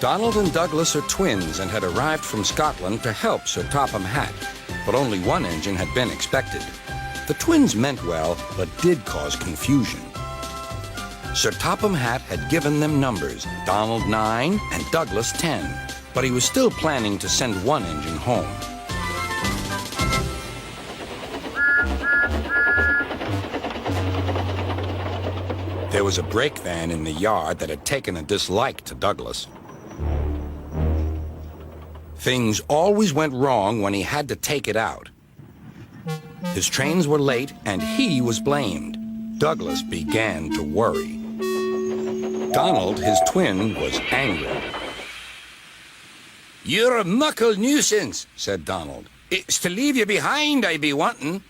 Donald and Douglas are twins and had arrived from Scotland to help Sir Topham Hatt, but only one engine had been expected. The twins meant well, but did cause confusion. Sir Topham Hatt had given them numbers, Donald 9 and Douglas 10, but he was still planning to send one engine home. There was a brake van in the yard that had taken a dislike to Douglas. Things always went wrong when he had to take it out. His trains were late, and he was blamed. Douglas began to worry. Donald, his twin, was angry. "You're a muckle nuisance," said Donald. "It's to leave you behind I be wanting."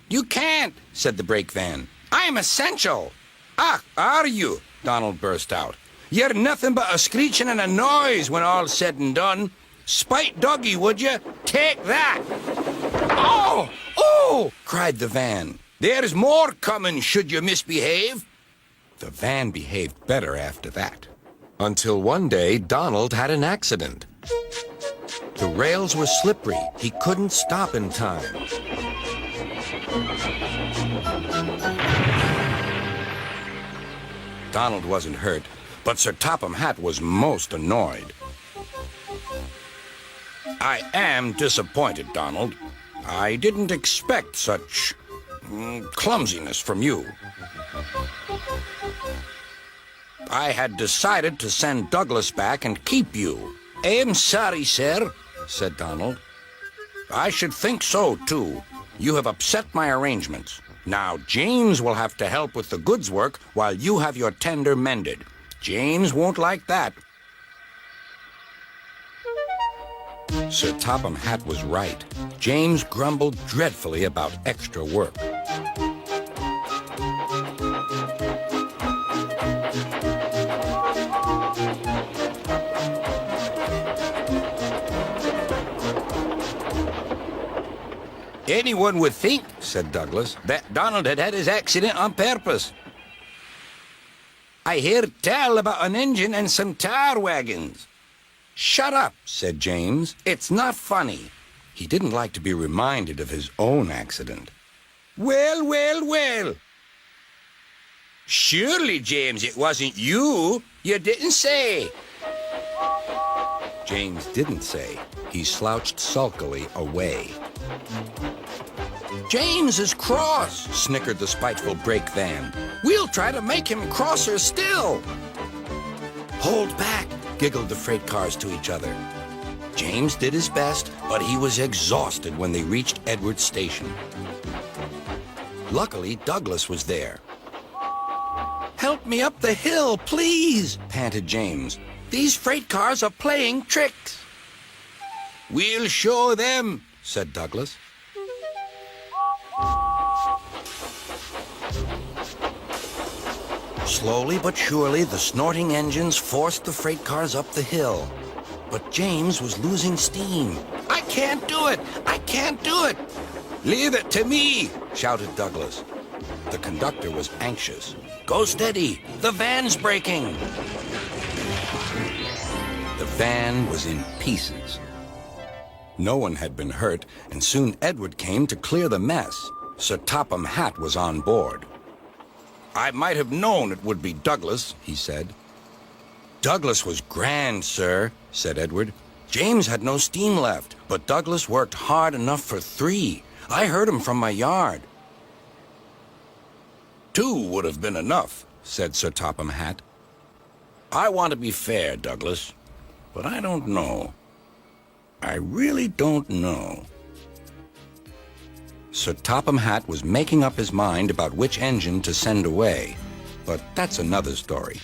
"You can't," said the brake van. "I'm essential." "Ah, are you?" Donald burst out. "You're nothing but a screeching and a noise when all's said and done. Spite doggy, would you? Take that!" "Oh! Oh!" cried the van. "There's more coming should you misbehave." The van behaved better after that. Until one day, Donald had an accident. The rails were slippery. He couldn't stop in time. Donald wasn't hurt, but Sir Topham Hatt was most annoyed. "I am disappointed, Donald. I didn't expect such clumsiness from you. I had decided to send Douglas back and keep you." "I'm sorry, sir," said Donald. "I should think so, too. You have upset my arrangements. Now, James will have to help with the goods work while you have your tender mended. James won't like that." Sir Topham Hatt was right. James grumbled dreadfully about extra work. "Anyone would think," said Douglas, "that Donald had had his accident on purpose. I hear tell about an engine and some tar wagons." "Shut up," said James. "It's not funny." He didn't like to be reminded of his own accident. "Well, well, well. Surely, James, it wasn't you. You didn't say." James didn't say. He slouched sulkily away. "James is cross," snickered the spiteful brake van. "We'll try to make him crosser still." "Hold back," giggled the freight cars to each other. James did his best, but he was exhausted when they reached Edward's station. Luckily, Douglas was there. "Help me up the hill, please," panted James. "These freight cars are playing tricks." "We'll show them," said Douglas. Slowly but surely, the snorting engines forced the freight cars up the hill. But James was losing steam. "I can't do it! I can't do it!" "Leave it to me!" shouted Douglas. The conductor was anxious. "Go steady! The van's breaking!" The van was in pieces. No one had been hurt, and soon Edward came to clear the mess. Sir Topham Hatt was on board. "I might have known it would be Douglas," he said. "Douglas was grand, sir," said Edward. "James had no steam left, but Douglas worked hard enough for 3. I heard him from my yard." "2 would have been enough," said Sir Topham Hatt. "I want to be fair, Douglas, but I don't know. I really don't know." Sir Topham Hatt was making up his mind about which engine to send away, but that's another story.